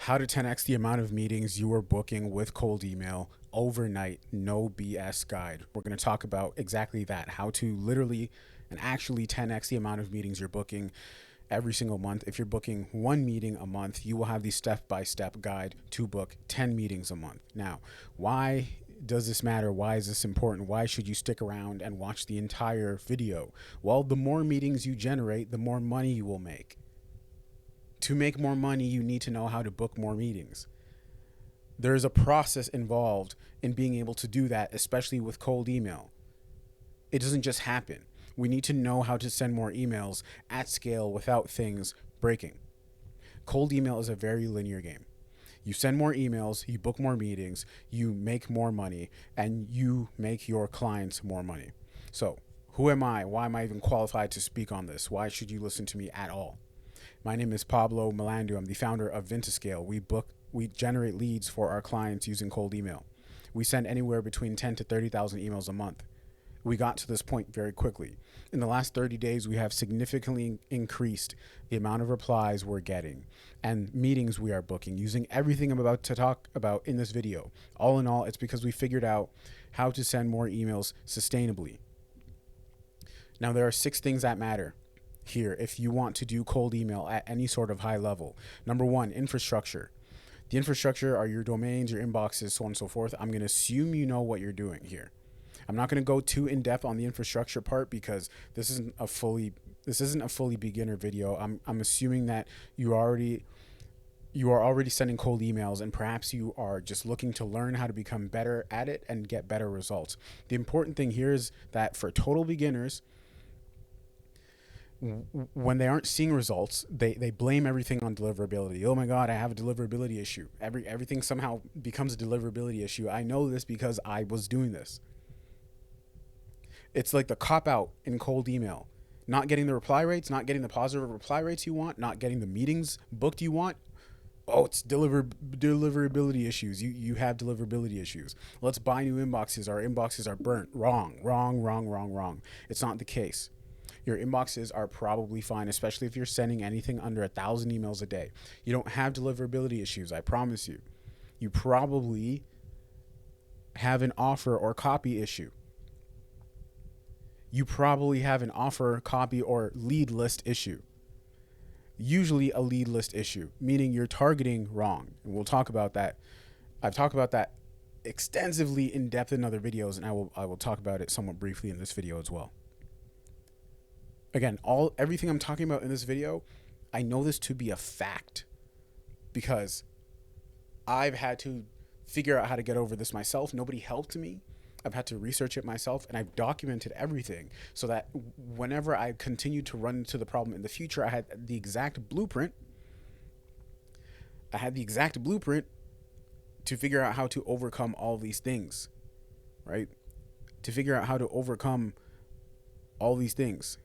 How to 10x the amount of meetings you are booking with cold email overnight, no BS guide. We're going to talk about exactly that, how to literally and actually 10x the amount of meetings you're booking every single month. If you're booking one meeting a month, you will have the step-by-step guide to book 10 meetings a month. Now, why does this matter? Why is this important? Why should you stick around and watch the entire video? Well, the more meetings you generate, the more money you will make. To make more money, you need to know how to book more meetings. There's a process involved in being able to do that, especially with cold email. It doesn't just happen. We need to know how to send more emails at scale without things breaking. Cold email is a very linear game. You send more emails, you book more meetings, you make more money, and you make your clients more money. So, who am I? Why am I even qualified to speak on this? Why should you listen to me at all? My name is Pablo Melando. I'm the founder of Vintascale. We generate leads for our clients using cold email. We send anywhere between 10 to 30,000 emails a month. We got to this point very quickly. In the last 30 days, we have significantly increased the amount of replies we're getting and meetings we are booking using everything I'm about to talk about in this video. All in all, it's because we figured out how to send more emails sustainably. Now, there are 6 things that matter here if you want to do cold email at any sort of high level. Number 1, infrastructure. The infrastructure are your domains, your inboxes, so on and so forth. I'm going to assume you know what you're doing here. I'm not going to go too in depth on the infrastructure part because this isn't a fully beginner video. I'm assuming that you are already sending cold emails and perhaps you are just looking to learn how to become better at it and get better results. The important thing here is that for total beginners, when they aren't seeing results, they blame everything on deliverability. Oh my God, I have a deliverability issue. Everything somehow becomes a deliverability issue. I know this because I was doing this. It's like the cop out in cold email. Not getting the reply rates, not getting the positive reply rates you want, not getting the meetings booked you want. Oh, it's deliverability issues. You have deliverability issues. Let's buy new inboxes. Our inboxes are burnt. Wrong. It's not the case. Your inboxes are probably fine, especially if you're sending anything under 1,000 emails a day. You don't have deliverability issues, I promise you. You probably have an offer or copy issue. You probably have an offer, copy, or lead list issue. Usually a lead list issue, meaning you're targeting wrong. And we'll talk about that. I've talked about that extensively in depth in other videos, and I will talk about it somewhat briefly in this video as well. Again, everything I'm talking about in this video, I know this to be a fact because I've had to figure out how to get over this myself. Nobody helped me. I've had to research it myself, and I've documented everything so that whenever I continue to run into the problem in the future, I had the exact blueprint. To figure out how to overcome all these things, right? To figure out how to overcome all these things.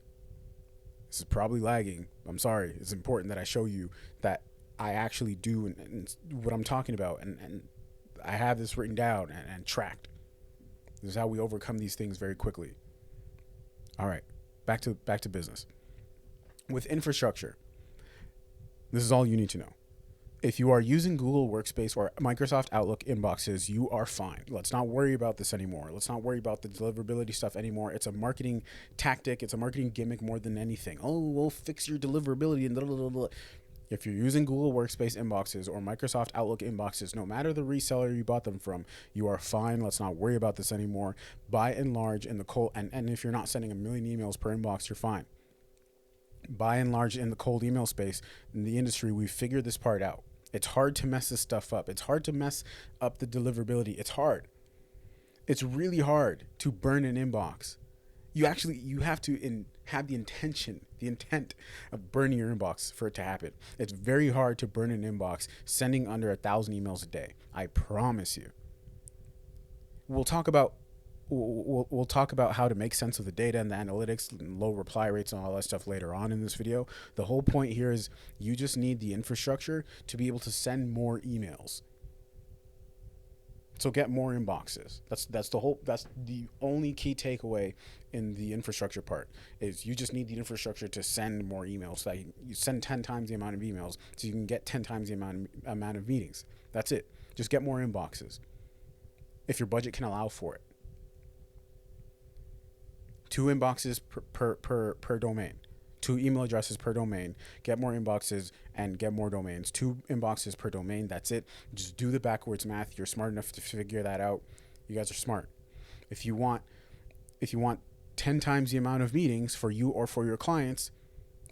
This is probably lagging. I'm sorry. It's important that I show you that I actually do and what I'm talking about, and I have this written down and tracked. This is how we overcome these things very quickly. All right, back to business. With infrastructure, this is all you need to know. If you are using Google Workspace or Microsoft Outlook inboxes, you are fine. Let's not worry about this anymore. Let's not worry about the deliverability stuff anymore. It's a marketing tactic. It's a marketing gimmick more than anything. Oh, we'll fix your deliverability and blah, blah, blah. If you're using Google Workspace inboxes or Microsoft Outlook inboxes, no matter the reseller you bought them from, you are fine. Let's not worry about this anymore. By and large, in the cold, and if you're not sending 1 million emails per inbox, you're fine. By and large, in the cold email space, in the industry, we've figured this part out. It's hard to mess this stuff up. It's hard to mess up the deliverability. It's hard. It's really hard to burn an inbox. You have to have the intent of burning your inbox for it to happen. It's very hard to burn an inbox sending under 1,000 emails a day. I promise you. We'll talk about how to make sense of the data and the analytics and low reply rates and all that stuff later on in this video. The whole point here is you just need the infrastructure to be able to send more emails. So get more inboxes. That's the only key takeaway in the infrastructure part is you just need the infrastructure to send more emails. So that you send 10 times the amount of emails so you can get 10 times the amount of meetings. That's it. Just get more inboxes if your budget can allow for it. 2 inboxes per domain. 2 email addresses per domain. Get more inboxes and get more domains. 2 inboxes per domain. That's it. Just do the backwards math. You're smart enough to figure that out. You guys are smart. If you want 10 times the amount of meetings for you or for your clients,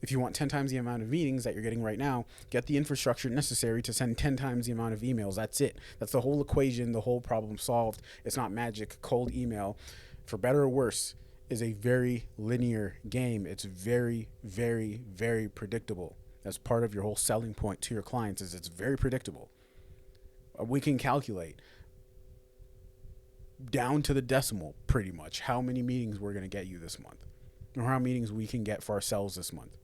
if you want 10 times the amount of meetings that you're getting right now, get the infrastructure necessary to send 10 times the amount of emails. That's it. That's the whole equation, the whole problem solved. It's not magic. Cold email, for better or worse, is a very linear game. It's very, very, very predictable. That's part of your whole selling point to your clients is it's very predictable. We can calculate down to the decimal pretty much how many meetings we're going to get you this month or how many meetings we can get for ourselves this month.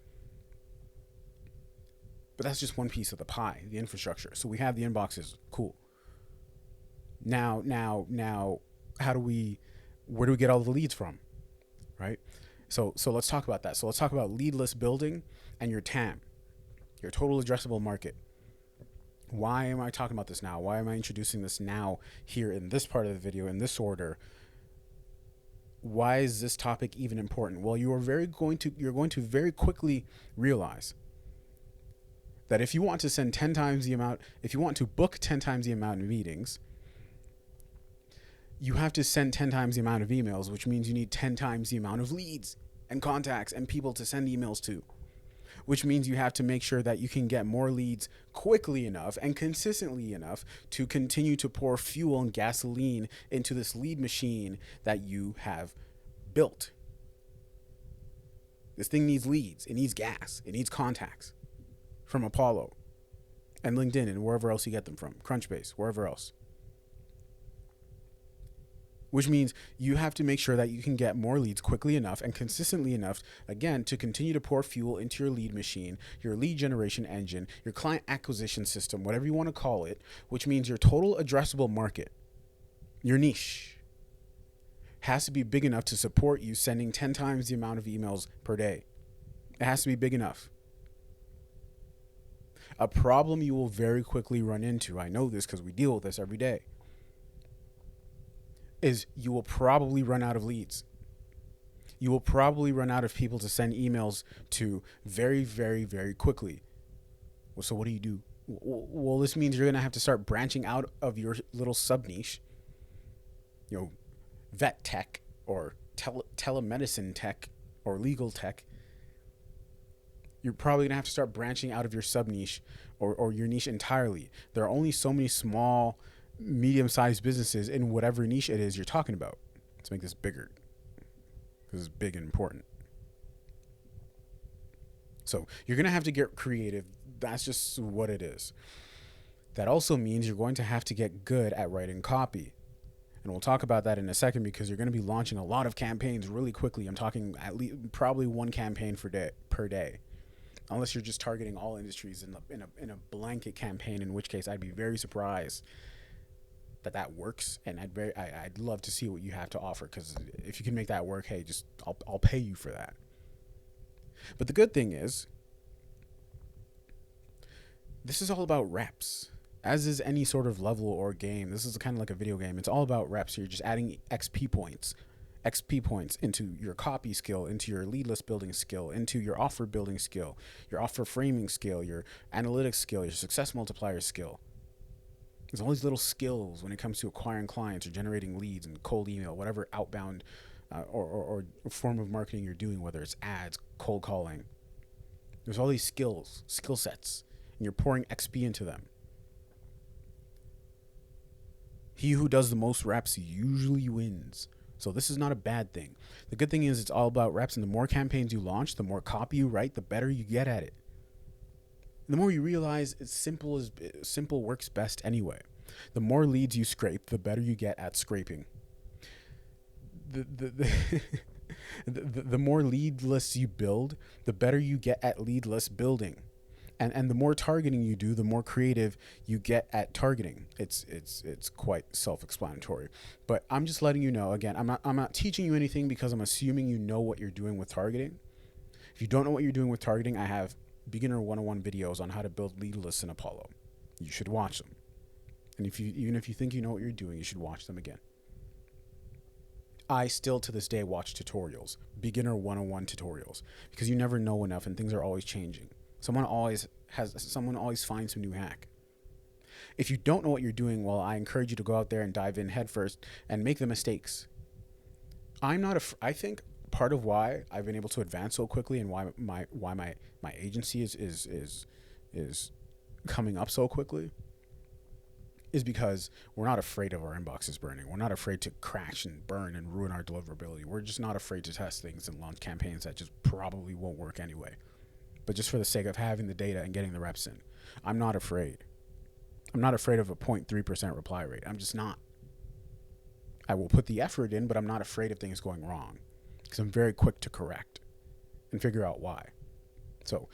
But that's just one piece of the pie, the infrastructure. So we have the inboxes. Cool. Now, where do we get all the leads from? Right? So let's talk about that. So let's talk about lead list building and your TAM, your total addressable market. Why am I talking about this now? Why am I introducing this now here in this part of the video in this order? Why is this topic even important? Well, you're going to very quickly realize that if you want to send 10 times the amount, if you want to book 10 times the amount of meetings, you have to send 10 times the amount of emails, which means you need 10 times the amount of leads and contacts and people to send emails to, which means you have to make sure that you can get more leads quickly enough and consistently enough to continue to pour fuel and gasoline into this lead machine that you have built. This thing needs leads. It needs gas. It needs contacts from Apollo and LinkedIn and wherever else you get them from, Crunchbase, wherever else. Which means you have to make sure that you can get more leads quickly enough and consistently enough, again, to continue to pour fuel into your lead machine, your lead generation engine, your client acquisition system, whatever you want to call it, which means your total addressable market, your niche, has to be big enough to support you sending 10 times the amount of emails per day. It has to be big enough. A problem you will very quickly run into, I know this because we deal with this every day, is you will probably run out of leads. You will probably run out of people to send emails to very, very, very quickly. Well, so what do? Well, this means you're going to have to start branching out of your little sub niche, vet tech or telemedicine tech or legal tech. You're probably going to have to start branching out of your sub niche or your niche entirely. There are only so many small, medium-sized businesses in whatever niche it is you're talking about. Let's make this bigger because it's big and important. So you're going to have to get creative. That's just what it is. That also means you're going to have to get good at writing copy. And we'll talk about that in a second because you're going to be launching a lot of campaigns really quickly. I'm talking at least probably one campaign per day. Unless you're just targeting all industries in a blanket campaign, in which case I'd be very surprised that works, and I'd love to see what you have to offer, because if you can make that work, hey, just I'll pay you for that. But the good thing is, this is all about reps, as is any sort of level or game. This is kind of like a video game. It's all about reps. You're just adding XP points into your copy skill, into your lead list building skill, into your offer building skill, your offer framing skill, your analytics skill, your success multiplier skill. There's all these little skills when it comes to acquiring clients or generating leads and cold email, whatever outbound or form of marketing you're doing, whether it's ads, cold calling. There's all these skill sets, and you're pouring XP into them. He who does the most reps usually wins. So this is not a bad thing. The good thing is it's all about reps, and the more campaigns you launch, the more copy you write, the better you get at it. The more you realize simple works best anyway. The more leads you scrape, the better you get at scraping. The more lead lists you build, the better you get at lead list building. And the more targeting you do, the more creative you get at targeting. It's quite self-explanatory. But I'm just letting you know, again, I'm not teaching you anything because I'm assuming you know what you're doing with targeting. If you don't know what you're doing with targeting, I have beginner 101 videos on how to build lead lists in Apollo. You should watch them. And even if you think you know what you're doing, you should watch them again. I still to this day watch tutorials, beginner 101 tutorials, because you never know enough and things are always changing. Someone always finds some new hack. If you don't know what you're doing, well, I encourage you to go out there and dive in headfirst and make the mistakes. I think part of why I've been able to advance so quickly and why my agency is coming up so quickly is because we're not afraid of our inboxes burning. We're not afraid to crash and burn and ruin our deliverability. We're just not afraid to test things and launch campaigns that just probably won't work anyway. But just for the sake of having the data and getting the reps in, I'm not afraid. I'm not afraid of a 0.3% reply rate. I'm just not. I will put the effort in, but I'm not afraid of things going wrong because I'm very quick to correct and figure out why. So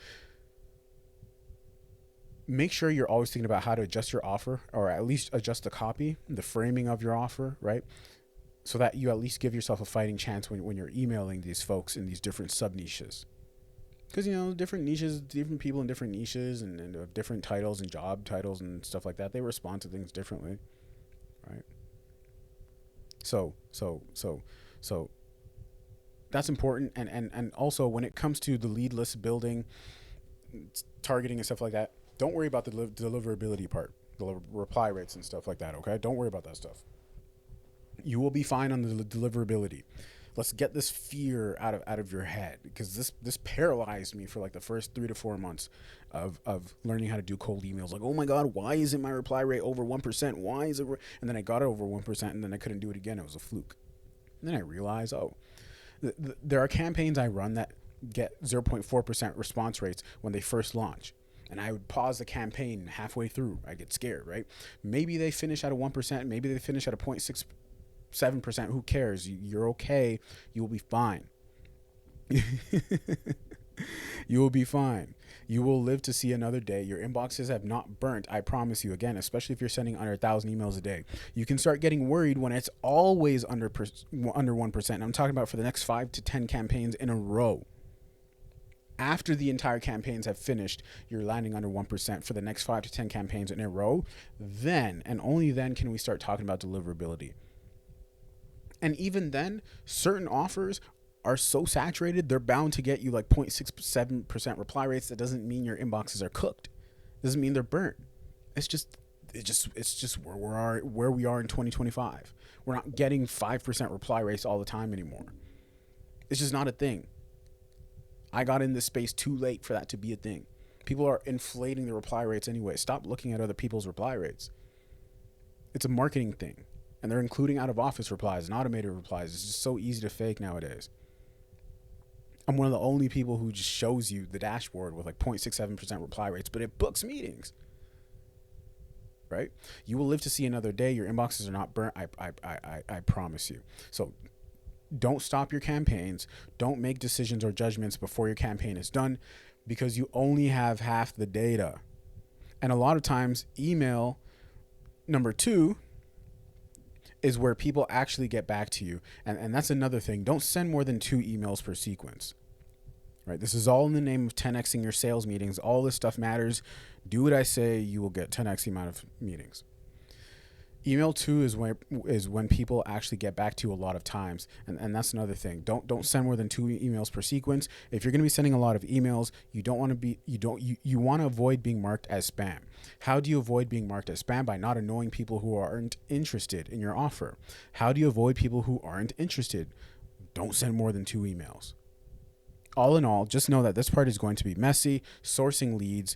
make sure you're always thinking about how to adjust your offer, or at least adjust the copy, the framing of your offer, right? So that you at least give yourself a fighting chance when you're emailing these folks in these different sub niches. Because, different niches, different people in different niches and different titles and job titles and stuff like that, they respond to things differently, right? So that's important. And also when it comes to the lead list building, targeting and stuff like that, don't worry about the deliverability part, the reply rates and stuff like that, okay? Don't worry about that stuff. You will be fine on the deliverability. Let's get this fear out of your head, because this paralyzed me for like the first 3 to 4 months of learning how to do cold emails. Like, oh my God, why isn't my reply rate over 1%? Why is it? And then I got it over 1%, and then I couldn't do it again. It was a fluke. And then I realized, there are campaigns I run that get 0.4% response rates when they first launch. And I would pause the campaign halfway through. I get scared, right? Maybe they finish at a 1%. Maybe they finish at a 0.67%. Who cares? You're okay. You will be fine. You will be fine. You will live to see another day. Your inboxes have not burnt. I promise you. Again, especially if you're sending under 1,000 emails a day, you can start getting worried when it's always under 1%. And I'm talking about for the next 5 to 10 campaigns in a row. After the entire campaigns have finished, you're landing under 1% for the next 5 to 10 campaigns in a row. Then, and only then, can we start talking about deliverability. And even then, certain offers are so saturated, they're bound to get you like 0.67% reply rates. That doesn't mean your inboxes are cooked. It doesn't mean they're burnt. It's just where we are in 2025. We're not getting 5% reply rates all the time anymore. It's just not a thing. I got in this space too late for that to be a thing. People are inflating the reply rates anyway. Stop looking at other people's reply rates. It's a marketing thing. And they're including out of office replies and automated replies. It's just so easy to fake nowadays. I'm one of the only people who just shows you the dashboard with like 0.67% reply rates, but it books meetings. Right? You will live to see another day. Your inboxes are not burnt. I promise you. So don't stop your campaigns. Don't make decisions or judgments before your campaign is done, because you only have half the data. And a lot of times, email number 2 is where people actually get back to you. And that's another thing. Don't send more than 2 emails per sequence. Right? This is all in the name of 10xing your sales meetings. All this stuff matters. Do what I say, you will get 10x the amount of meetings. Email 2 is when people actually get back to you a lot of times, and that's another thing. Don't send more than 2 emails per sequence. If you're going to be sending a lot of emails, you want to avoid being marked as spam. How do you avoid being marked as spam? By not annoying people who aren't interested in your offer. How do you avoid people who aren't interested? Don't send more than 2 emails. All in all, just know that this part is going to be messy. Sourcing leads,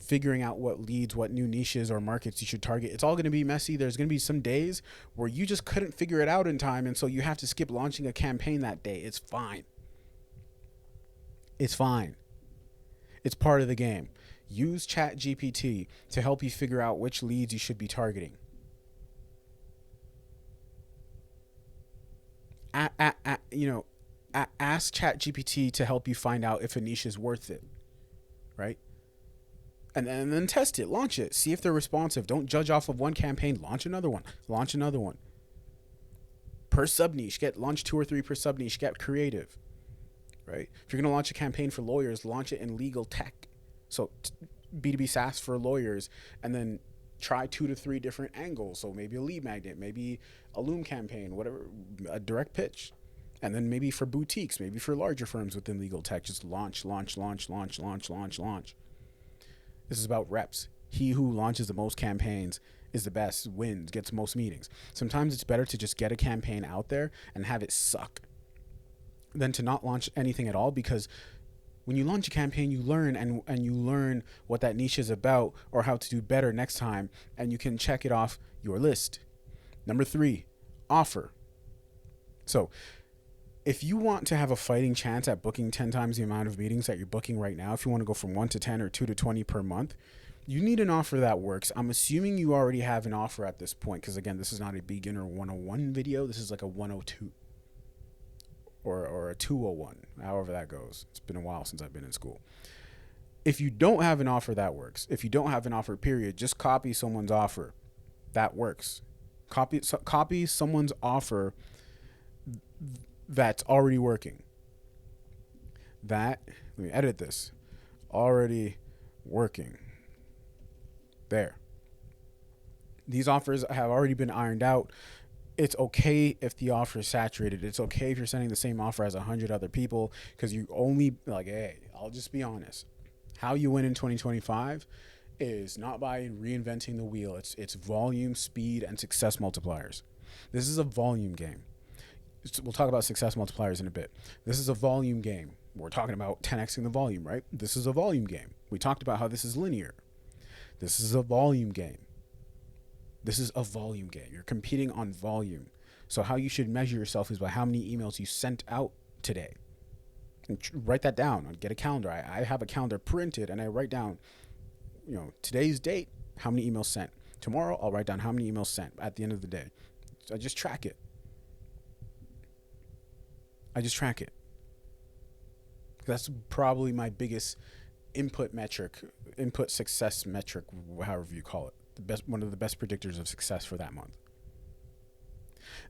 figuring out what leads, what new niches or markets you should target. It's all going to be messy. There's going to be some days where you just couldn't figure it out in time, and so you have to skip launching a campaign that day. It's fine. It's fine. It's part of the game. Use ChatGPT to help you figure out which leads you should be targeting. Ask ChatGPT to help you find out if a niche is worth it, right? And then test it, launch it, see if they're responsive. Don't judge off of one campaign. Launch another one. Launch another one. Per sub niche, launch 2 or 3 per sub niche. Get creative, right? If you're gonna launch a campaign for lawyers, launch it in legal tech. So B2B SaaS for lawyers, and then try 2 to 3 different angles. So maybe a lead magnet, maybe a Loom campaign, whatever, a direct pitch. And then maybe for boutiques, maybe for larger firms within legal tech, just launch. This is about reps. He who launches the most campaigns is the best, wins, gets most meetings. Sometimes it's better to just get a campaign out there and have it suck than to not launch anything at all, because when you launch a campaign, you learn and you learn what that niche is about or how to do better next time, and you can check it off your list. Number 3, offer. So if you want to have a fighting chance at booking 10 times the amount of meetings that you're booking right now, if you want to go from 1 to 10 or 2 to 20 per month, you need an offer that works. I'm assuming you already have an offer at this point, because again, this is not a beginner 101 video. This is like a 102 or a 201, however that goes. It's been a while since I've been in school. If you don't have an offer that works, if you don't have an offer period, just copy someone's offer. That works. Copy someone's offer that's already working. Let me edit this. Already working. There. These offers have already been ironed out. It's okay if the offer is saturated. It's okay if you're sending the same offer as 100 other people, because you only, hey, I'll just be honest. How you win in 2025 is not by reinventing the wheel. It's volume, speed, and success multipliers. This is a volume game. We'll talk about success multipliers in a bit. This is a volume game. We're talking about 10xing the volume, right? This is a volume game. We talked about how this is linear. This is a volume game. This is a volume game. You're competing on volume. So how you should measure yourself is by how many emails you sent out today. And write that down. Get a calendar. I have a calendar printed, and I write down, today's date, how many emails sent. Tomorrow, I'll write down how many emails sent at the end of the day. So I just track it. That's probably my biggest input success metric, however you call it. One of the best predictors of success for that month.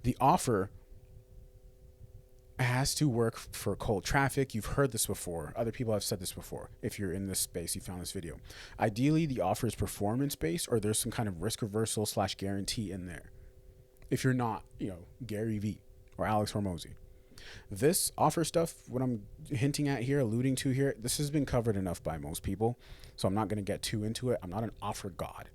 The offer has to work for cold traffic. You've heard this before. Other people have said this before. If you're in this space, you found this video. Ideally, the offer is performance-based, or there's some kind of risk reversal / guarantee in there. If you're not, Gary Vee or Alex Hormozi. This offer stuff, what I'm hinting at here, alluding to here, this has been covered enough by most people, so I'm not going to get too into it. I'm not an offer god.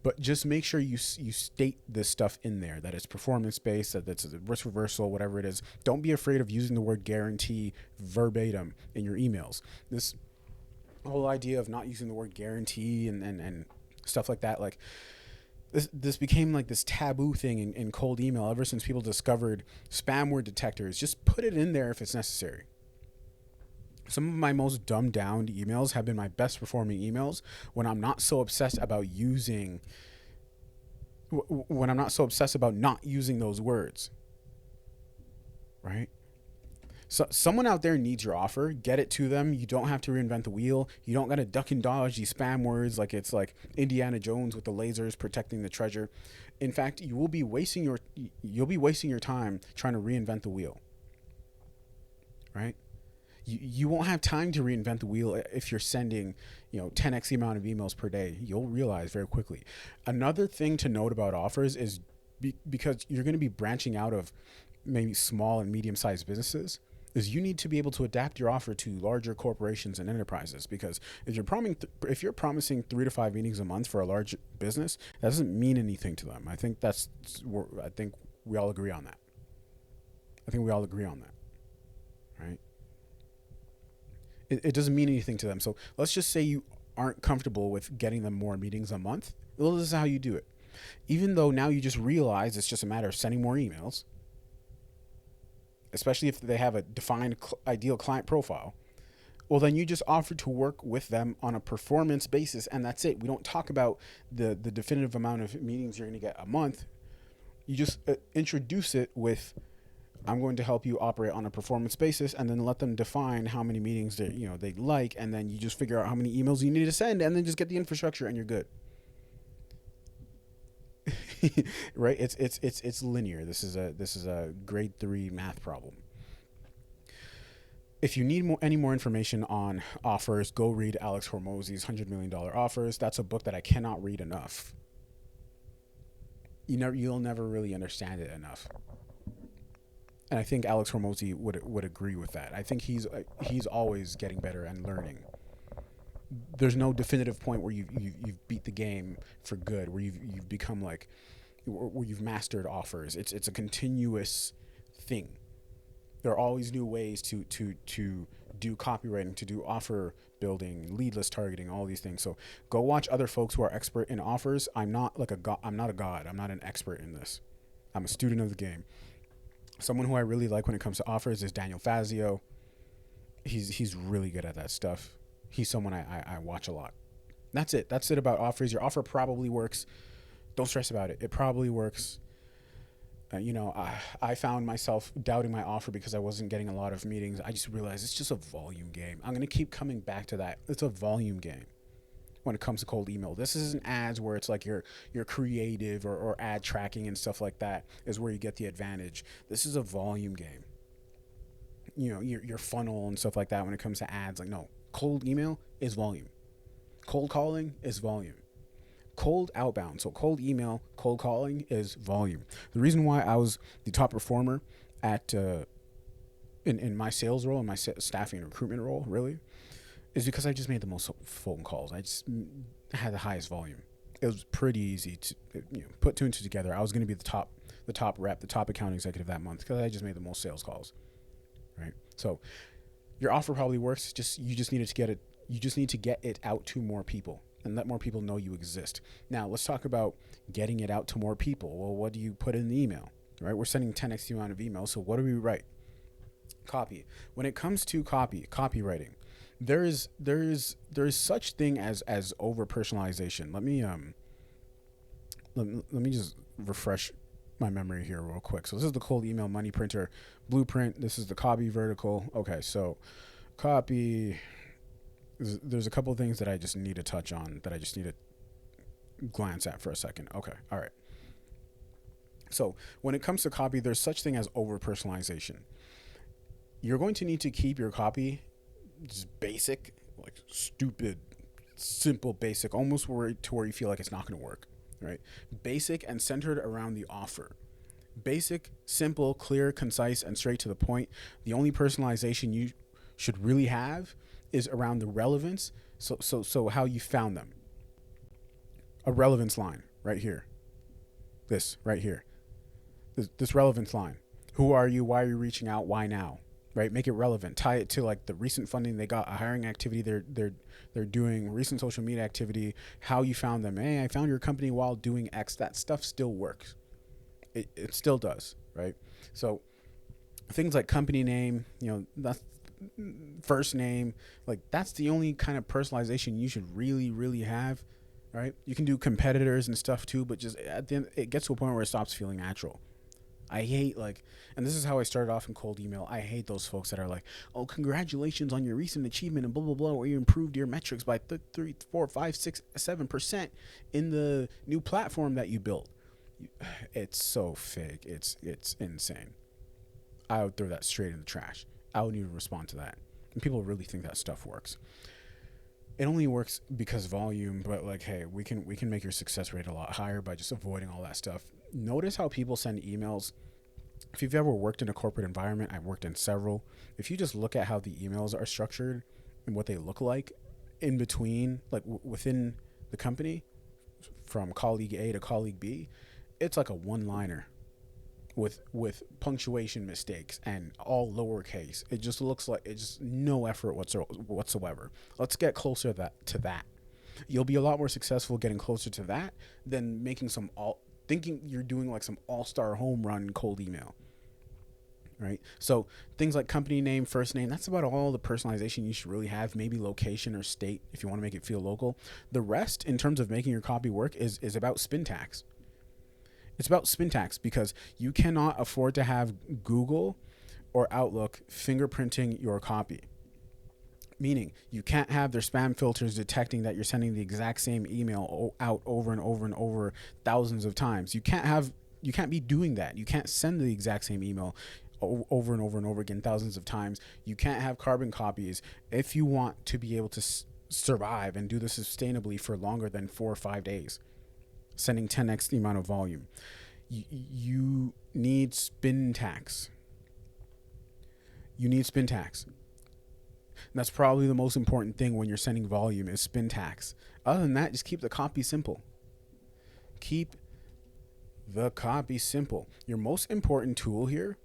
But just make sure you state this stuff in there, that it's performance-based, that it's a risk reversal, whatever it is. Don't be afraid of using the word guarantee verbatim in your emails. This whole idea of not using the word guarantee and stuff like that, this became like this taboo thing in cold email ever since people discovered spam word detectors. Just put it in there if it's necessary. Some of my most dumbed down emails have been my best performing emails when I'm not so obsessed about not using those words, right? So someone out there needs your offer. Get it to them. You don't have to reinvent the wheel. You don't got to duck and dodge these spam words like it's like Indiana Jones with the lasers protecting the treasure. In fact, you'll be wasting your time trying to reinvent the wheel, right? You won't have time to reinvent the wheel if you're sending, 10x the amount of emails per day. You'll realize very quickly. Another thing to note about offers is because you're going to be branching out of maybe small and medium-sized businesses, is you need to be able to adapt your offer to larger corporations and enterprises. Because if you're promising 3 to 5 meetings a month for a large business, that doesn't mean anything to them. I think we all agree on that. Right? It doesn't mean anything to them. So let's just say you aren't comfortable with getting them more meetings a month. Well, this is how you do it. Even though now you just realize it's just a matter of sending more emails, especially if they have a defined ideal client profile, well, then you just offer to work with them on a performance basis, and that's it. We don't talk about the definitive amount of meetings you're going to get a month. You just introduce it with I'm going to help you operate on a performance basis, and then let them define how many meetings they like, and then you just figure out how many emails you need to send, and then just get the infrastructure, and you're good. Right? It's linear. This is a grade 3 math problem. If you need any more information on offers, go read Alex Hormozy's $100 million offers. That's a book that I cannot read enough. You'll never really understand it enough. And I think Alex Hormozy would agree with that. I think he's always getting better and learning. There's no definitive point where you've beat the game for good, where you've become like, where you've mastered offers. It's a continuous thing. There are always new ways to do copywriting, to do offer building, lead list targeting, all these things. So go watch other folks who are expert in offers. I'm not like a god. I'm not a god. I'm not an expert in this. I'm a student of the game. Someone who I really like when it comes to offers is Daniel Fazio. He's really good at that stuff. He's someone I watch a lot. That's it. That's it about offers. Your offer probably works. Don't stress about it. It probably works. I found myself doubting my offer because I wasn't getting a lot of meetings. I just realized it's just a volume game. I'm going to keep coming back to that. It's a volume game when it comes to cold email. This isn't ads where it's like your creative or ad tracking and stuff like that is where you get the advantage. This is a volume game. Your funnel and stuff like that when it comes to ads. Like, no, cold email is volume. Cold calling is volume. Cold outbound, so cold email, cold calling is volume. The reason why I was the top performer at in my sales role, in my staffing and recruitment role, really, is because I just made the most phone calls. I just had the highest volume. It was pretty easy to put two and two together. I was going to be the top rep, the top account executive that month because I just made the most sales calls, right? So your offer probably works. You just need to get it out to more people and let more people know you exist. Now let's talk about getting it out to more people. Well, what do you put in the email, right? We're sending 10x the amount of emails. So what do we write? Copy. When it comes to copywriting, there is such thing as over personalization. Let me just refresh my memory here real quick. So this is the cold email money printer blueprint. This is the copy vertical. Okay, so copy. There's a couple of things that I just need to touch on, that I just need to glance at for a second. Okay, all right. So when it comes to copy, there's such thing as over personalization. You're going to need to keep your copy just basic, like stupid, simple, basic, almost to where you feel like it's not going to work, right? Basic and centered around the offer. Basic, simple, clear, concise, and straight to the point. The only personalization you should really have is around the relevance. So how you found them. A relevance line right here. This right here. This relevance line. Who are you? Why are you reaching out? Why now? Right? Make it relevant. Tie it to like the recent funding they got, a hiring activity they're doing, recent social media activity, how you found them. Hey, I found your company while doing X. That stuff still works. It still does, right? So things like company name, that's first name, like that's the only kind of personalization you should really, really have, right? You can do competitors and stuff too, but just at the end, it gets to a point where it stops feeling natural. I hate and this is how I started off in cold email. I hate those folks that are like, oh, congratulations on your recent achievement and blah, blah, blah, where you improved your metrics by 3, 4, 5, 6, 7% in the new platform that you built. It's so fake. It's insane. I would throw that straight in the trash. I wouldn't even respond to that. And people really think that stuff works. It only works because volume, but hey, we can make your success rate a lot higher by just avoiding all that stuff. Notice how people send emails. If you've ever worked in a corporate environment, I've worked in several. If you just look at how the emails are structured and what they look like in between, within the company, from colleague A to colleague B, it's like a one-liner with punctuation mistakes and all lowercase. It just looks like it's just no effort whatsoever. Let's get closer to that. You'll be a lot more successful getting closer to that than making thinking you're doing like some all-star home run cold email, right? So things like company name, first name, that's about all the personalization you should really have. Maybe location or state if you want to make it feel local. The rest, in terms of making your copy work, is about spin tags. It's about spin tax because you cannot afford to have Google or Outlook fingerprinting your copy. Meaning you can't have their spam filters detecting that you're sending the exact same email out over and over and over thousands of times. You can't be doing that. You can't send the exact same email over and over and over again thousands of times. You can't have carbon copies if you want to be able to survive and do this sustainably for longer than 4 or 5 days, sending 10x the amount of volume. You need spin tax. You need spin tax. And that's probably the most important thing when you're sending volume is spin tax. Other than that, just keep the copy simple. Keep the copy simple. Your most important tool here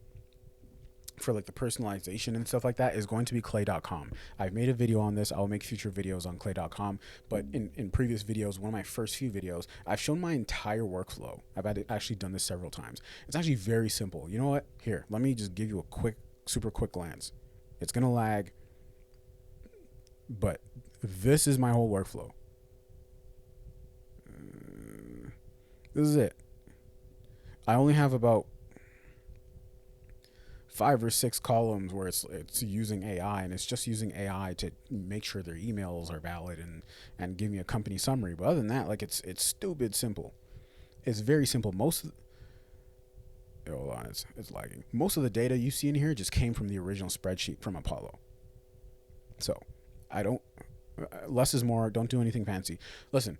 for like the personalization and stuff like that is going to be clay.com. I've made a video on this. I'll make future videos on clay.com. But in previous videos, one of my first few videos, I've shown my entire workflow. I've actually done this several times. It's actually very simple. You know what? Here, let me just give you a super quick glance. It's going to lag, but this is my whole workflow. This is it. I only have about 5 or 6 columns where it's using AI, and it's just using AI to make sure their emails are valid and give me a company summary. But other than that, like it's stupid simple. It's very simple. Hold on, it's lagging. Most of the data you see in here just came from the original spreadsheet from Apollo. So less is more. Don't do anything fancy. Listen,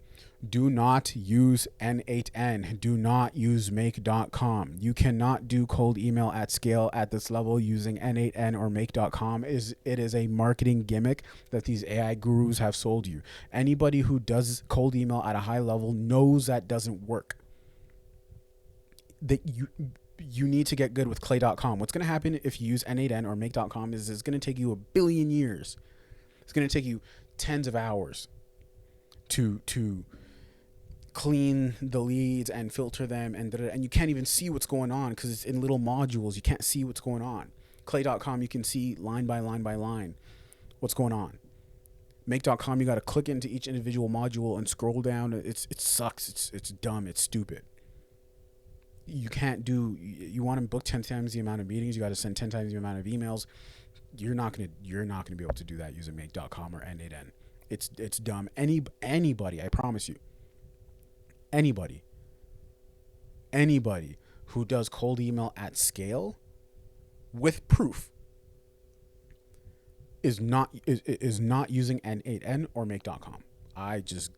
do not use N8N. Do not use make.com. You cannot do cold email at scale at this level using N8N or make.com. It is a marketing gimmick that these AI gurus have sold you. Anybody who does cold email at a high level knows that doesn't work. That you need to get good with clay.com. What's going to happen if you use N8N or make.com is it's going to take you 1 billion years. It's going to take you tens of hours to clean the leads and filter them, and you can't even see what's going on because it's in little modules. You can't see what's going on. Clay.com, you can see line by line by line what's going on. Make.com, you got to click into each individual module and scroll down. It sucks. It's dumb. It's stupid. You want to book 10 times the amount of meetings. You got to send 10 times the amount of emails. You're not gonna be able to do that using make.com or N8N. It's dumb. Anybody, I promise you, anybody who does cold email at scale with proof is not using N8N or make.com. I just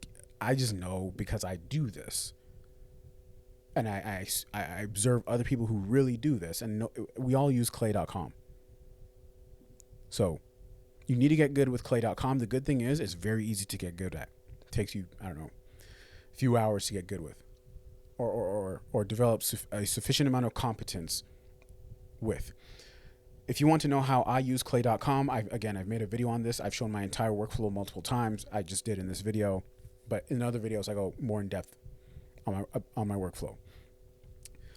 know because I do this. And I observe other people who really do this, and we all use clay.com. So you need to get good with clay.com. The good thing is it's very easy to get good at. It takes you, a few hours to get good with or develop a sufficient amount of competence with. If you want to know how I use clay.com, I've made a video on this. I've shown my entire workflow multiple times. I just did in this video, but in other videos I go more in depth on my workflow.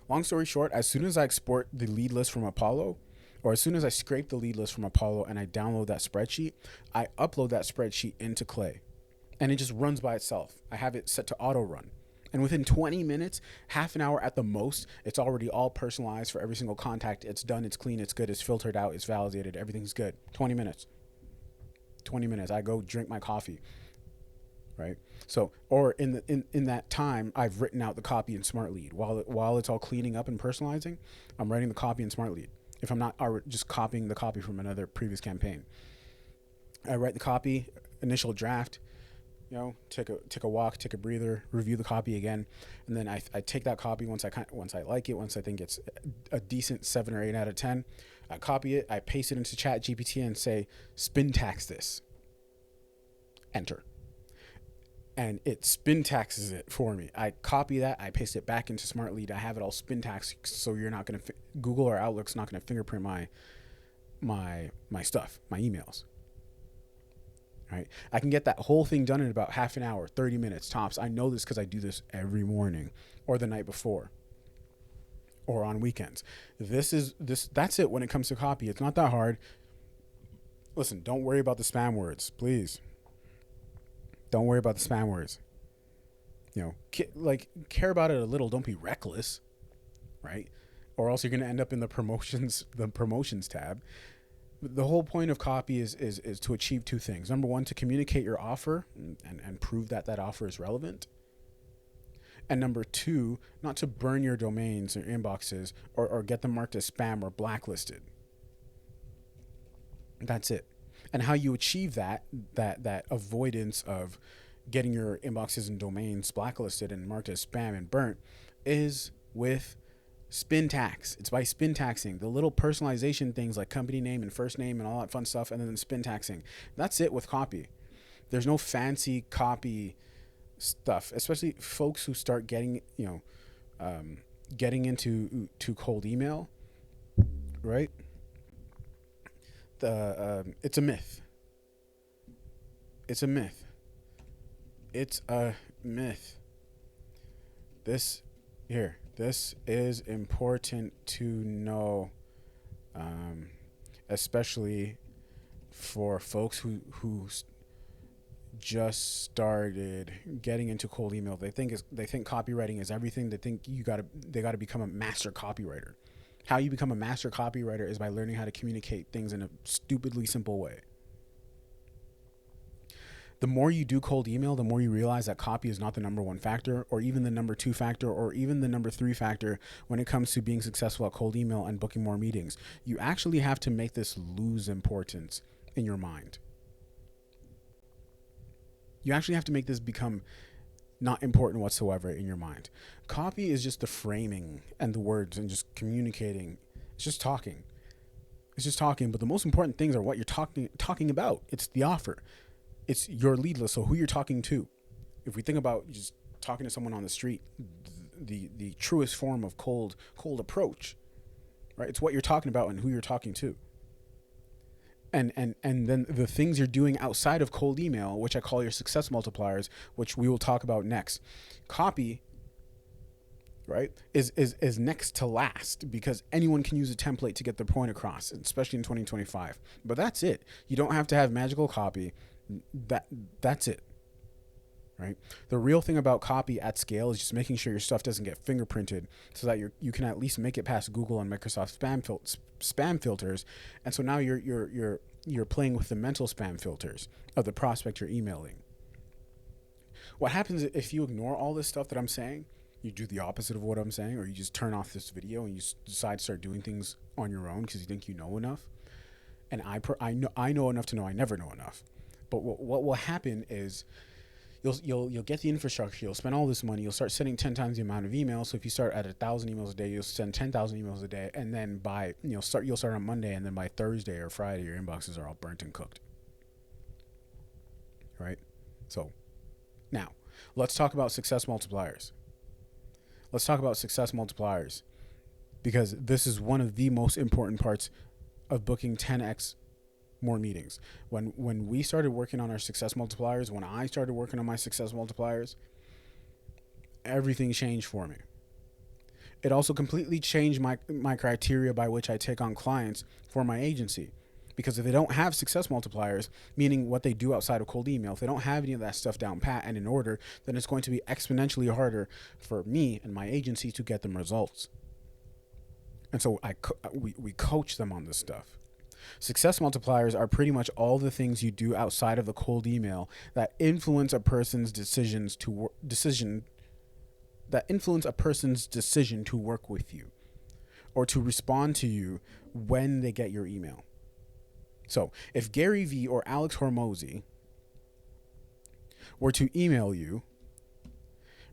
Long story short, as soon as I export the lead list from Apollo, or as soon as I scrape the lead list from Apollo and I download that spreadsheet, I upload that spreadsheet into Clay, and it just runs by itself. I have it set to auto run. And within 20 minutes, half an hour at the most, it's already all personalized for every single contact. It's done, it's clean, it's good, it's filtered out, it's validated, everything's good. 20 minutes. I go drink my coffee. Right. So, or in that time, I've written out the copy in SmartLead while it's all cleaning up and personalizing. I'm writing the copy in SmartLead. If I'm not just copying the copy from another previous campaign, I write the copy, initial draft. Take a walk, take a breather, review the copy again, and then I take that copy once I like it, once I think it's a decent 7 or 8 out of 10. I copy it, I paste it into ChatGPT and say spin tax this. Enter. And it spin taxes it for me. I copy that, I paste it back into SmartLead. I have it all spin taxed, so you're not going to Google or Outlook's not going to fingerprint my stuff, my emails. Right? I can get that whole thing done in about half an hour, 30 minutes tops. I know this because I do this every morning or the night before or on weekends. That's it when it comes to copy. It's not that hard. Listen, don't worry about the spam words, please. Don't worry about the spam words. Care about it a little. Don't be reckless. right? Or else you're going to end up in the promotions tab. The whole point of copy is to achieve two things. Number one, to communicate your offer and prove that that offer is relevant. And number two, not to burn your domains or inboxes or get them marked as spam or blacklisted. That's it. And how you achieve that avoidance of getting your inboxes and domains blacklisted and marked as spam and burnt is with spin tax. It's by spin taxing the little personalization things like company name and first name and all that fun stuff, and then spin taxing. That's it with copy. There's no fancy copy stuff, especially folks who start getting getting into to cold email, right? It's a myth. It's a myth. It's a myth. This here. This is important to know, um, especially for folks who just started getting into cold email. They think copywriting is everything. They gotta become a master copywriter. How you become a master copywriter is by learning how to communicate things in a stupidly simple way. The more you do cold email, the more you realize that copy is not the number one factor, or even the number two factor, or even the number three factor when it comes to being successful at cold email and booking more meetings. You actually have to make this lose importance in your mind. You actually have to make this become not important whatsoever in your mind. Copy is just the framing and the words and just communicating. It's just talking. It's just talking, but the most important things are what you're talking about. It's the offer. It's your lead list, so who you're talking to. If we think about just talking to someone on the street, the truest form of cold approach, right? It's what you're talking about and who you're talking to. And then the things you're doing outside of cold email, which I call your success multipliers, which we will talk about next. Copy, right, is next to last because anyone can use a template to get their point across, especially in 2025. But that's it. You don't have to have magical copy. That's it. Right. The real thing about copy at scale is just making sure your stuff doesn't get fingerprinted, so that you can at least make it past Google and Microsoft spam filters. And so now you're playing with the mental spam filters of the prospect you're emailing. What happens if you ignore all this stuff that I'm saying? You do the opposite of what I'm saying, or you just turn off this video and you decide to start doing things on your own because you think you know enough. And I know enough to know I never know enough. But what will happen is you'll get the infrastructure, you'll spend all this money, you'll start sending 10 times the amount of emails. So if you start at 1,000 emails a day, you'll send 10,000 emails a day, and then you'll start on Monday, and then by Thursday or Friday, your inboxes are all burnt and cooked. Right? So now let's talk about success multipliers. Let's talk about success multipliers because this is one of the most important parts of booking 10x more meetings. When we started working on our success multipliers, when I started working on my success multipliers, everything changed for me. It also completely changed my criteria by which I take on clients for my agency. Because if they don't have success multipliers, meaning what they do outside of cold email, if they don't have any of that stuff down pat and in order, then it's going to be exponentially harder for me and my agency to get them results. And so we coach them on this stuff. Success multipliers are pretty much all the things you do outside of the cold email that influence a person's decision to work with you or to respond to you when they get your email. So if Gary Vee or Alex Hormozy were to email you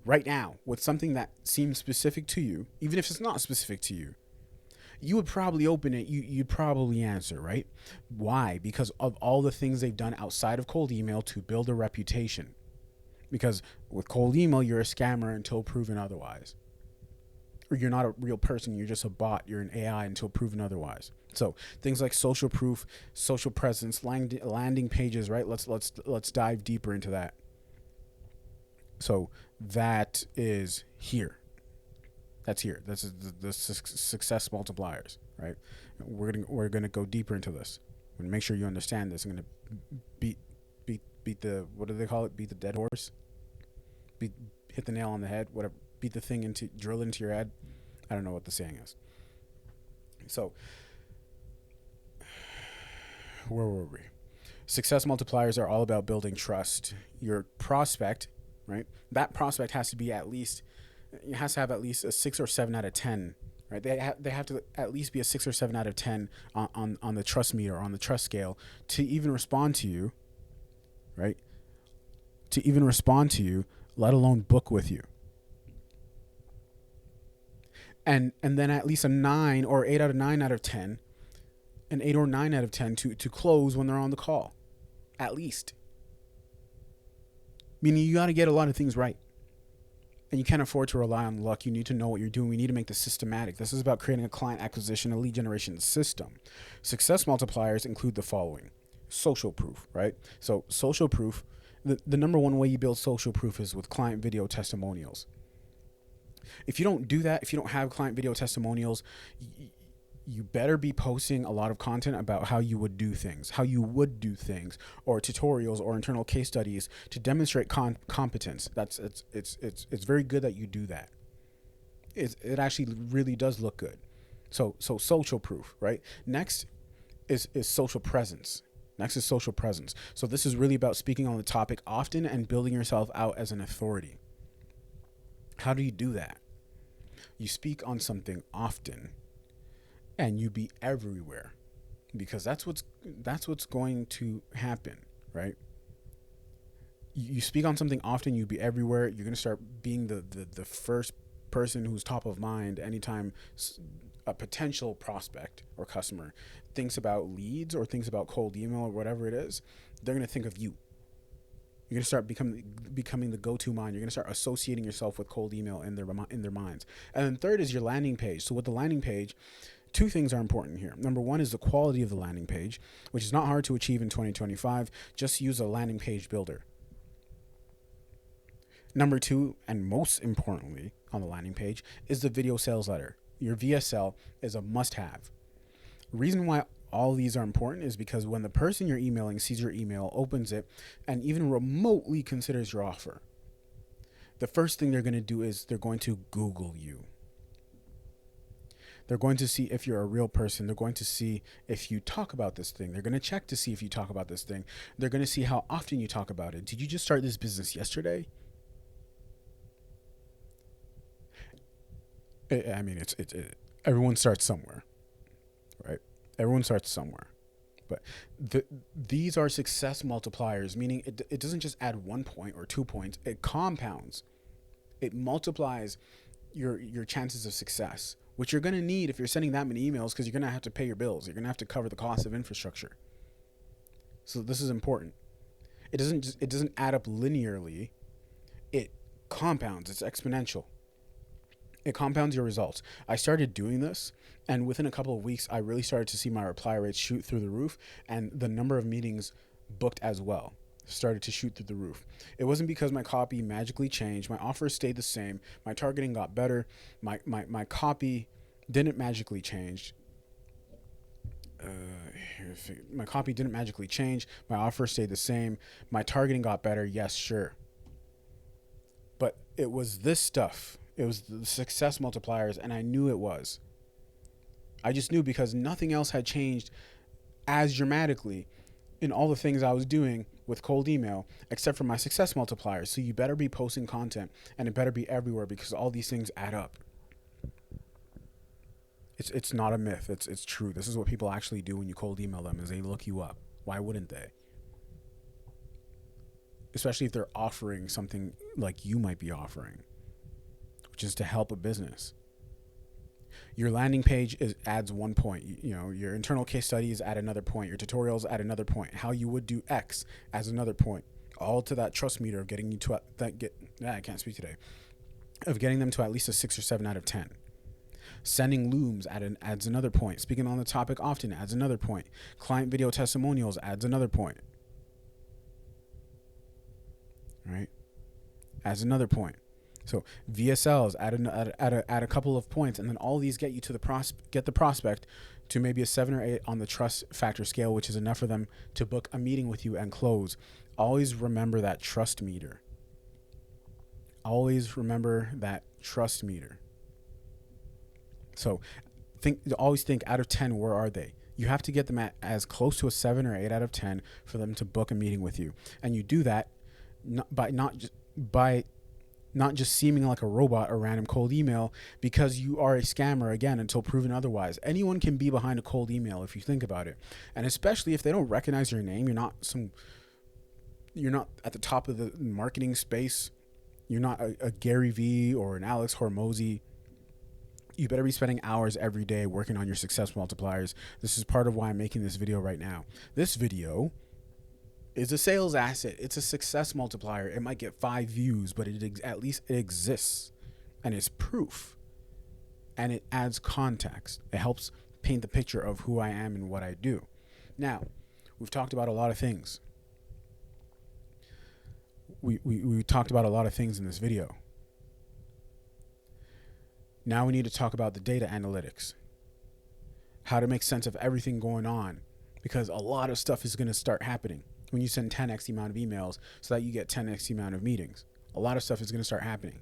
right now with something that seems specific to you, even if it's not specific to you, you would probably open it. You'd probably answer, right? Why? Because of all the things they've done outside of cold email to build a reputation. Because with cold email, you're a scammer until proven otherwise. Or you're not a real person. You're just a bot. You're an AI until proven otherwise. So things like social proof, social presence, landing pages, right? Let's dive deeper into that. So that is here. That's here. This is the success multipliers, right? We're gonna go deeper into this. I'm gonna make sure you understand this. I'm gonna beat the, what do they call it? Beat the dead horse. Hit the nail on the head. Whatever. Beat the thing drill into your head. I don't know what the saying is. So, where were we? Success multipliers are all about building trust. Your prospect, right? That prospect has to be at least, it has to have at least a 6 or 7 out of 10, right? They have to at least be a 6 or 7 out of 10 on the trust meter, on the trust scale, to even respond to you, right? To even respond to you, let alone book with you. And then at least a 9 or 8 out of 10 an 8 or 9 out of 10 to close when they're on the call, at least. Meaning you got to get a lot of things right. And you can't afford to rely on luck. You need to know what you're doing. We need to make this systematic. This is about creating a client acquisition, a lead generation system. Success multipliers include the following. Social proof, right? So social proof, the number one way you build social proof is with client video testimonials. If you don't do that, if you don't have client video testimonials, you better be posting a lot of content about how you would do things, or tutorials or internal case studies to demonstrate competence. It's very good that you do that. It actually really does look good. So social proof, right? Next is social presence. So this is really about speaking on the topic often and building yourself out as an authority. How do you do that? You speak on something often and you be everywhere, because that's what's going to happen, right? You speak on something often, you be everywhere. You're going to start being the first person who's top of mind anytime a potential prospect or customer thinks about leads or thinks about cold email or whatever it is. They're going to think of you. You're going to start becoming the go-to mind. You're going to start associating yourself with cold email in their minds. And then third is your landing page. So with the landing page, two things are important here. Number one is the quality of the landing page, which is not hard to achieve in 2025. Just use a landing page builder. Number two, and most importantly on the landing page, is the video sales letter. Your VSL is a must-have. The reason why all these are important is because when the person you're emailing sees your email, opens it, and even remotely considers your offer, the first thing they're going to do is they're going to Google you. They're going to see if you're a real person. They're going to see if you talk about this thing. They're going to check to see if you talk about this thing. They're going to see how often you talk about it. Did you just start this business yesterday? I mean, everyone starts somewhere, right? Everyone starts somewhere. But these are success multipliers, meaning it doesn't just add 1 point or 2 points. It compounds. It multiplies your chances of success, which you're going to need if you're sending that many emails, because you're going to have to pay your bills. You're going to have to cover the cost of infrastructure. So this is important. It doesn't add up linearly. It compounds. It's exponential. It compounds your results. I started doing this, and within a couple of weeks, I really started to see my reply rates shoot through the roof, and the number of meetings booked as well started to shoot through the roof. It wasn't because my copy magically changed. My offers stayed the same. My targeting got better. My copy didn't magically change. My copy didn't magically change. My offer stayed the same. My targeting got better. Yes, sure. But it was this stuff. It was the success multipliers, and I knew it was. I just knew because nothing else had changed as dramatically in all the things I was doing with cold email, except for my success multipliers. So you better be posting content, and it better be everywhere, because all these things add up. It's not a myth. It's true. This is what people actually do when you cold email them, is they look you up. Why wouldn't they? Especially if they're offering something like you might be offering, which is to help a business. Your landing page adds 1 point. Your internal case studies add another point. Your tutorials add another point. How you would do X adds another point. All to that trust meter of getting you to I can't speak today. Of getting them to at least a 6 or 7 out of 10. Sending looms adds another point. Speaking on the topic often adds another point. Client video testimonials adds another point. Right? Adds another point. So VSLs add a couple of points, and then all these get you to the prospect to maybe a 7 or 8 on the trust factor scale, which is enough for them to book a meeting with you and close. Always remember that trust meter. Always remember that trust meter. So always think out of 10, where are they? You have to get them at as close to a 7 or 8 out of 10 for them to book a meeting with you. And you do that by not just seeming like a robot or random cold email, because you are a scammer, again, until proven otherwise. Anyone can be behind a cold email if you think about it. And especially if they don't recognize your name, you're not at the top of the marketing space. You're not a Gary Vee or an Alex Hormozy. You better be spending hours every day working on your success multipliers. This is part of why I'm making this video right now. This video is a sales asset. It's a success multiplier. It might get 5 views, but at least it exists, and it's proof, and it adds context. It helps paint the picture of who I am and what I do. Now, we've talked about a lot of things. We talked about a lot of things in this video. Now we need to talk about the data analytics, how to make sense of everything going on, because a lot of stuff is going to start happening when you send 10x the amount of emails so that you get 10x the amount of meetings. A lot of stuff is going to start happening.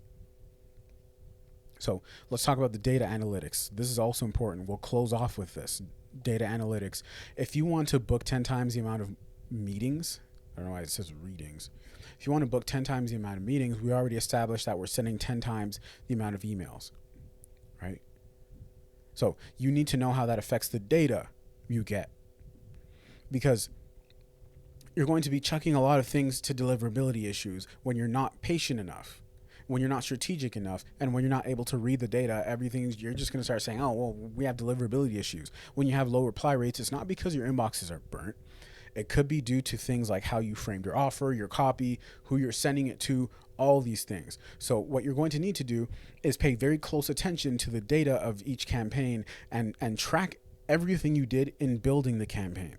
So let's talk about the data analytics. This is also important. We'll close off with this. Data analytics. If you want to book 10 times the amount of meetings, I don't know why it says readings. If you want to book 10 times the amount of meetings, we already established that we're sending 10 times the amount of emails, right? So you need to know how that affects the data you get, because you're going to be chucking a lot of things to deliverability issues when you're not patient enough, when you're not strategic enough, and when you're not able to read the data. You're just going to start saying, oh, well, we have deliverability issues. When you have low reply rates, it's not because your inboxes are burnt. It could be due to things like how you framed your offer, your copy, who you're sending it to, all these things. So what you're going to need to do is pay very close attention to the data of each campaign and track everything you did in building the campaign.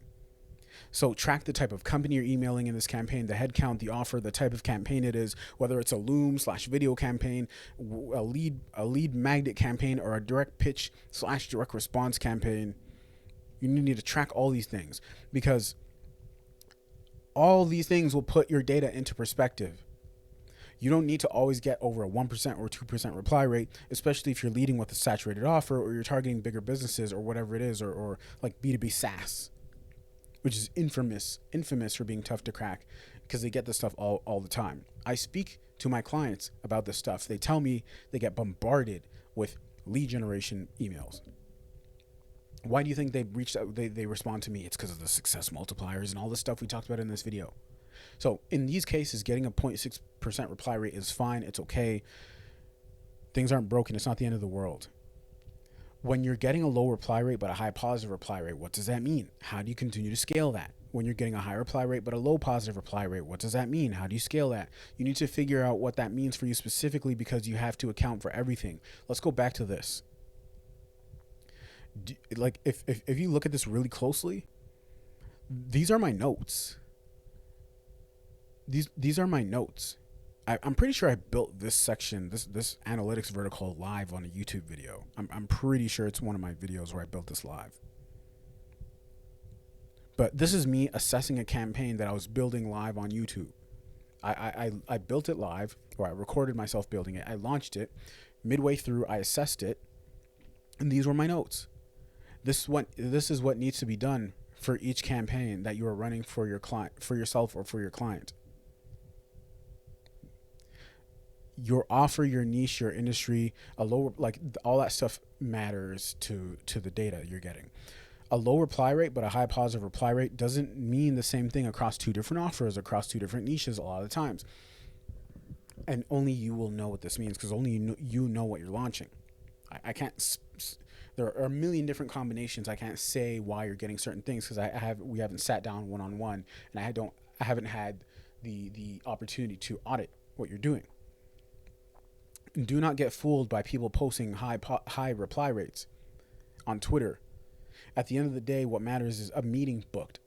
So track the type of company you're emailing in this campaign, the headcount, the offer, the type of campaign it is, whether it's a Loom/video campaign, a lead magnet campaign, or a direct pitch/direct response campaign. You need to track all these things, because all these things will put your data into perspective. You don't need to always get over a 1% or 2% reply rate, especially if you're leading with a saturated offer, or you're targeting bigger businesses, or whatever it is, or like B2B SaaS, which is infamous for being tough to crack, because they get this stuff all the time. I speak to my clients about this stuff. They tell me they get bombarded with lead generation emails. Why do you think they respond to me? It's because of the success multipliers and all the stuff we talked about in this video. So in these cases, getting a 0.6% reply rate is fine. It's okay. Things aren't broken. It's not the end of the world. When you're getting a low reply rate but a high positive reply rate, what does that mean? How do you continue to scale that? When you're getting a high reply rate but a low positive reply rate, what does that mean? How do you scale that? You need to figure out what that means for you specifically, because you have to account for everything. Let's go back to this. Like if you look at this really closely, these are my notes. These are my notes. I'm pretty sure I built this section, this analytics vertical, live on a YouTube video. I'm pretty sure it's one of my videos where I built this live. But this is me assessing a campaign that I was building live on YouTube. I built it live, or I recorded myself building it. I launched it. Midway through, I assessed it, and these were my notes. This is what needs to be done for each campaign that you are running for your client, for yourself, or for your client. Your offer, your niche, your industry, all that stuff matters to the data you're getting. A low reply rate but a high positive reply rate doesn't mean the same thing across two different offers, across two different niches a lot of the times. And only you will know what this means, because only you know what you're launching. I can't. There are a million different combinations. I can't say why you're getting certain things, because we haven't sat down one-on-one, and I haven't had the opportunity to audit what you're doing. Do not get fooled by people posting high reply rates on Twitter. At the end of the day, what matters is a meeting booked.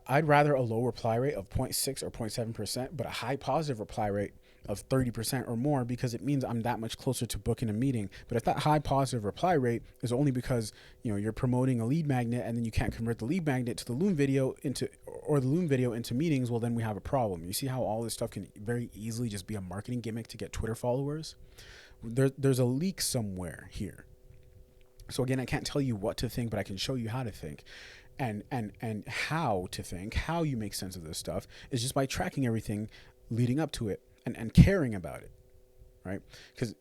I'd rather a low reply rate of 0.6 or 0.7%, but a high positive reply rate of 30% or more, because it means I'm that much closer to booking a meeting. But if that high positive reply rate is only because you're promoting a lead magnet and then you can't convert the lead magnet to the Loom video into meetings, well, then we have a problem. You see how all this stuff can very easily just be a marketing gimmick to get Twitter followers? There's a leak somewhere here. So again, I can't tell you what to think, but I can show you how to think. And how to think, how you make sense of this stuff is just by tracking everything leading up to it, and caring about it, right? Because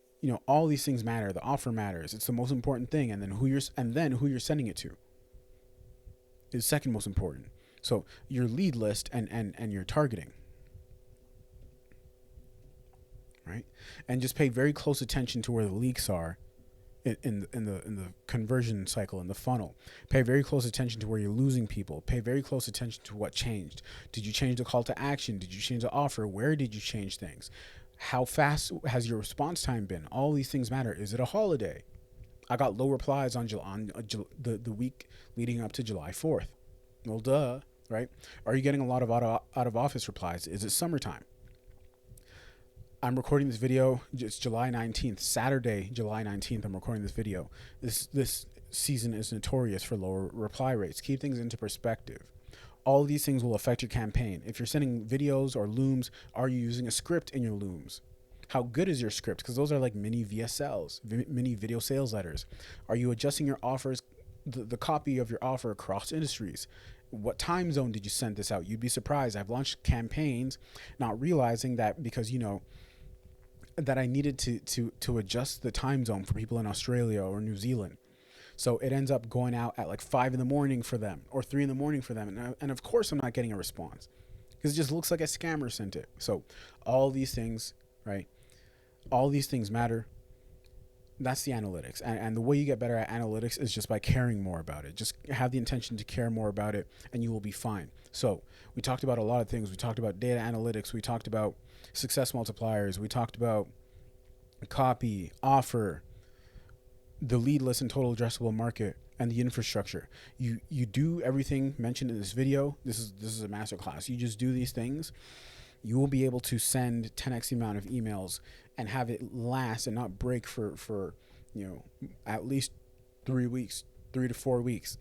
all these things matter. The offer matters. It's the most important thing, and then who you're sending it to is second most important. So your lead list and your targeting, right? And just pay very close attention to where the leaks are in the conversion cycle, in the funnel. Pay very close attention to where you're losing people. Pay very close attention to what changed. Did you change the call to action? Did you change the offer? Where did you change things? How fast has your response time been? All these things matter. Is it a holiday? I got low replies on the week leading up to July 4th. Well, duh, right? Are you getting a lot of out of office replies? Is it summertime? I'm recording this video. It's July 19th, Saturday, July 19th. I'm recording this video. This season is notorious for lower reply rates. Keep things into perspective. All of these things will affect your campaign. If you're sending videos or looms, are you using a script in your looms? How good is your script? Because those are like mini VSLs, mini video sales letters. Are you adjusting your offers, the copy of your offer across industries? What time zone did you send this out? You'd be surprised. I've launched campaigns not realizing that, because that I needed to adjust the time zone for people in Australia or New Zealand. So it ends up going out at like 5 a.m. for them, or 3 a.m. for them. And of course I'm not getting a response, because it just looks like a scammer sent it. So all these things, right? All these things matter. That's the analytics. And the way you get better at analytics is just by caring more about it. Just have the intention to care more about it, and you will be fine. So we talked about a lot of things. We talked about data analytics. We talked about success multipliers. We talked about copy, offer, the lead list and total addressable market, and the infrastructure. You do everything mentioned in this video. This is a masterclass. You just do these things. You will be able to send 10x the amount of emails and have it last and not break for at least 3 weeks, 3 to 4 weeks.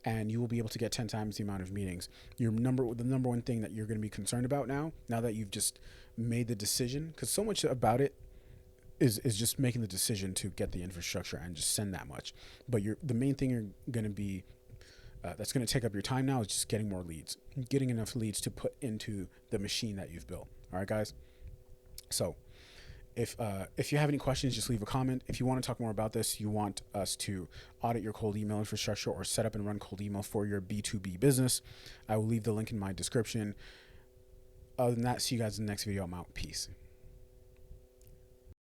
And you will be able to get 10 times the amount of meetings. The number one thing that you're going to be concerned about now that you've just made the decision, because so much about it is just making the decision to get the infrastructure and just send that much. But the main thing you're going to be that's going to take up your time now is just getting more leads, getting enough leads to put into the machine that you've built. All right, guys. So if you have any questions, just leave a comment. If you want to talk more about this, you want us to audit your cold email infrastructure or set up and run cold email for your B2B business, I will leave the link in my description. Other than that, see you guys in the next video. I'm out. Peace.